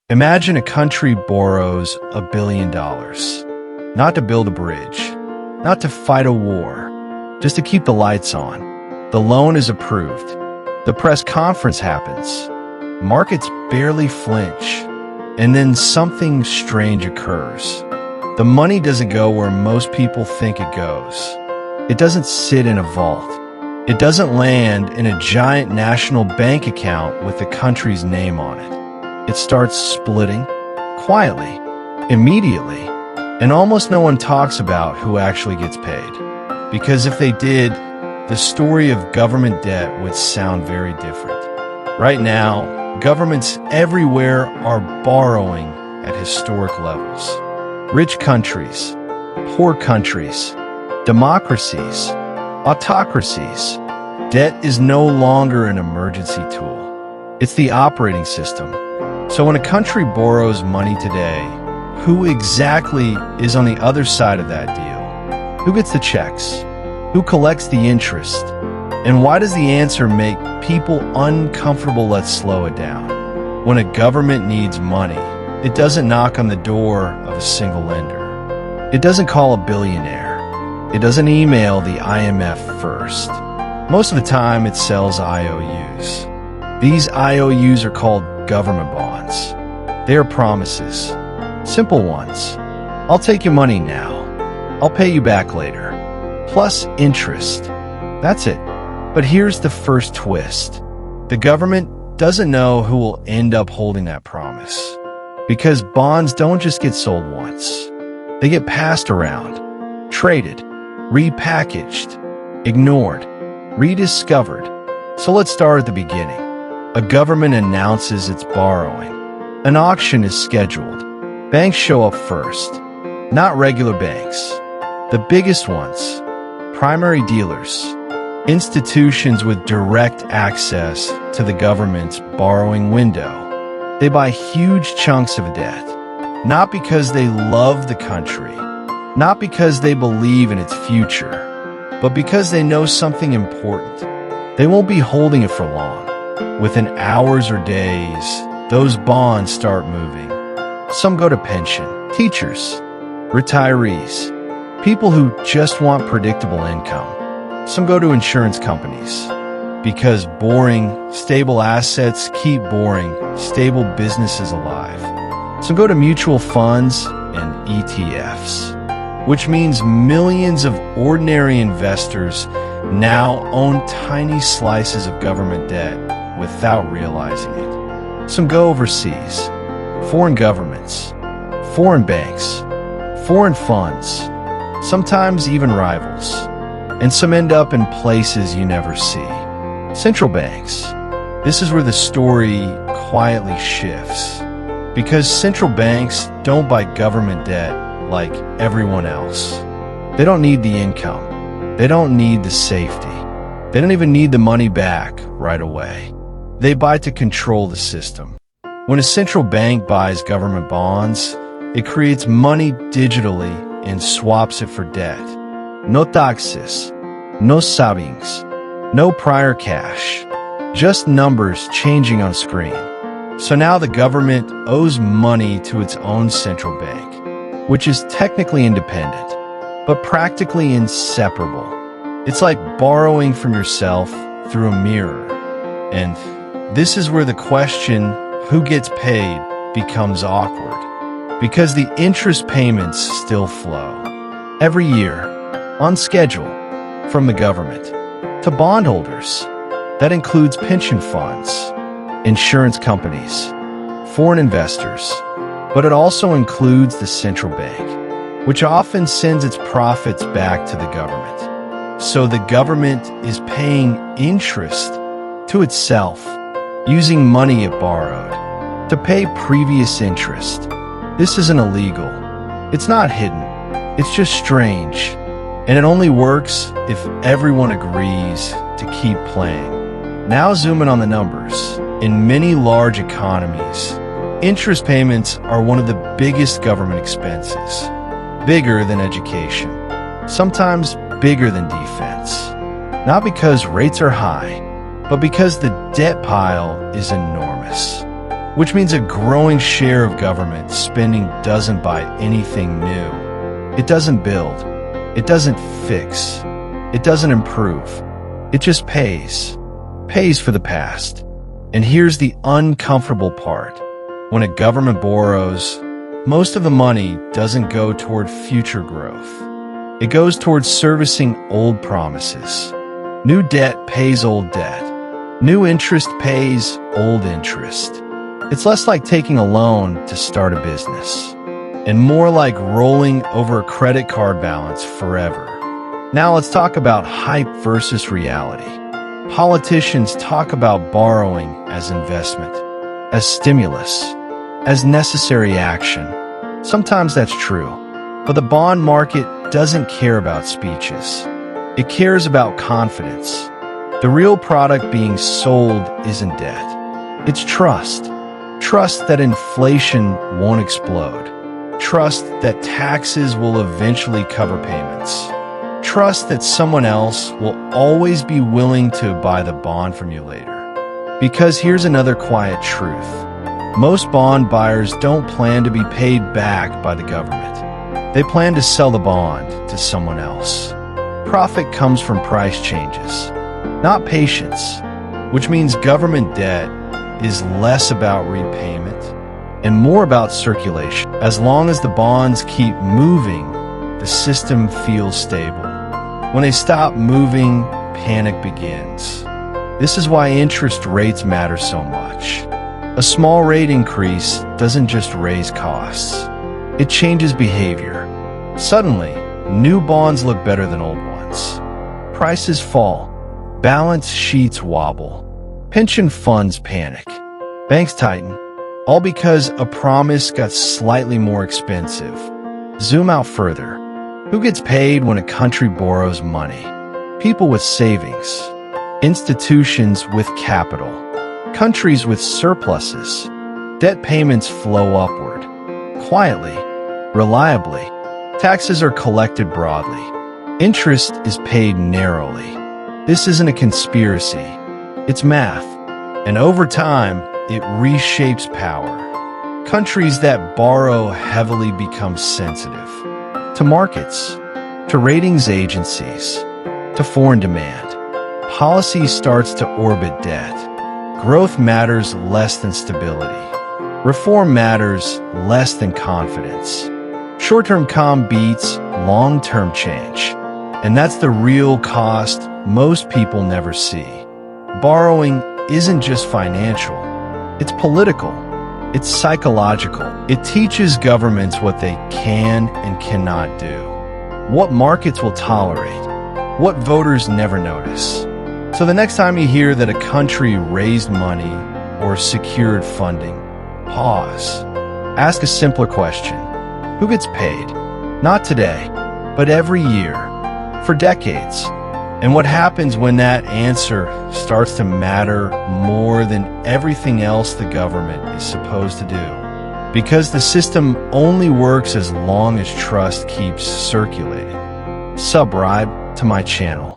Imagine a country borrows $1 billion, not to build a bridge, not to fight a war, just to keep the lights on. The loan is approved. The press conference happens. Markets barely flinch. And then something strange occurs. The money doesn't go where most people think it goes. It doesn't sit in a vault. It doesn't land in a giant national bank account with the country's name on it. It starts splitting, quietly, immediately, and almost no one talks about who actually gets paid. Because if they did, the story of government debt would sound very different. Right now, governments everywhere are borrowing at historic levels. Rich countries, poor countries, democracies, autocracies. Debt is no longer an emergency tool. It's the operating system. So when a country borrows money today, who exactly is on the other side of that deal? Who gets the checks? Who collects the interest? And why does the answer make people uncomfortable? Let's slow it down. When a government needs money, it doesn't knock on the door of a single lender. It doesn't call a billionaire. It doesn't email the IMF first. Most of the time, it sells IOUs. These IOUs are called government bonds. They are promises. Simple ones. I'll take your money now. I'll pay you back later. Plus interest. That's it. But here's the first twist. The government doesn't know who will end up holding that promise. Because bonds don't just get sold once. They get passed around, traded, repackaged, ignored, rediscovered. So let's start at the beginning. A government announces it's borrowing. An auction is scheduled. Banks show up first. Not regular banks. The biggest ones. Primary dealers. Institutions with direct access to the government's borrowing window. They buy huge chunks of debt. Not because they love the country. Not because they believe in its future. But because they know something important. They won't be holding it for long. Within hours or days, those bonds start moving. Some go to pension, teachers, retirees, people who just want predictable income. Some go to insurance companies, because boring, stable assets keep boring, stable businesses alive. Some go to mutual funds and ETFs, which means millions of ordinary investors now own tiny slices of government debt without realizing it. Some go overseas, foreign governments, foreign banks, foreign funds, sometimes even rivals. And some end up in places you never see. Central banks. This is where the story quietly shifts. Because central banks don't buy government debt like everyone else. They don't need the income. They don't need the safety. They don't even need the money back right away. They buy to control the system. When a central bank buys government bonds, it creates money digitally and swaps it for debt. No taxes, no savings, no prior cash, just numbers changing on screen. So now the government owes money to its own central bank, which is technically independent, but practically inseparable. It's like borrowing from yourself through a mirror. And this is where the question, who gets paid, becomes awkward. Because the interest payments still flow. Every year, on schedule, from the government to bondholders. That includes pension funds, insurance companies, foreign investors, but it also includes the central bank, which often sends its profits back to the government. So the government is paying interest to itself, using money it borrowed to pay previous interest. This isn't illegal. It's not hidden. It's just strange. And it only works if everyone agrees to keep playing. Now zoom in on the numbers. In many large economies, interest payments are one of the biggest government expenses. Bigger than education. Sometimes bigger than defense. Not because rates are high, but because the debt pile is enormous. which means a growing share of government spending doesn't buy anything new. It doesn't build. It doesn't fix. It doesn't improve. It just pays. Pays for the past. And here's the uncomfortable part. When a government borrows, most of the money doesn't go toward future growth. It goes towards servicing old promises. New debt pays old debt. New interest pays old interest. It's less like taking a loan to start a business, and more like rolling over a credit card balance forever. Now let's talk about hype versus reality. Politicians talk about borrowing as investment, as stimulus, as necessary action. Sometimes that's true, but the bond market doesn't care about speeches. It cares about confidence. The real product being sold isn't debt. It's trust. Trust that inflation won't explode. Trust that taxes will eventually cover payments. Trust that someone else will always be willing to buy the bond from you later. Because here's another quiet truth. Most bond buyers don't plan to be paid back by the government. They plan to sell the bond to someone else. Profit comes from price changes, not patience, which means government debt is less about repayment and more about circulation. As long as the bonds keep moving, the system feels stable. When they stop moving, panic begins. This is why interest rates matter so much. A small rate increase doesn't just raise costs. It changes behavior. Suddenly, new bonds look better than old ones. Prices fall. Balance sheets wobble. Pension funds panic. Banks tighten. All because a promise got slightly more expensive. Zoom out further. Who gets paid when a country borrows money? People with savings. Institutions with capital. Countries with surpluses. Debt payments flow upward. Quietly. Reliably. Taxes are collected broadly. Interest is paid narrowly. This isn't a conspiracy. It's math. And over time, it reshapes power. Countries that borrow heavily become sensitive to markets, to ratings agencies, to foreign demand. Policy starts to orbit debt. Growth matters less than stability. Reform matters less than confidence. Short-term calm beats long-term change. And that's the real cost most people never see. Borrowing isn't just financial. It's political. It's psychological. It teaches governments what they can and cannot do, what markets will tolerate, what voters never notice. So the next time you hear that a country raised money or secured funding, pause. Ask a simpler question. Who gets paid? Not today, but every year, for decades. And what happens when that answer starts to matter more than everything else the government is supposed to do? Because the system only works as long as trust keeps circulating. Subscribe to my channel.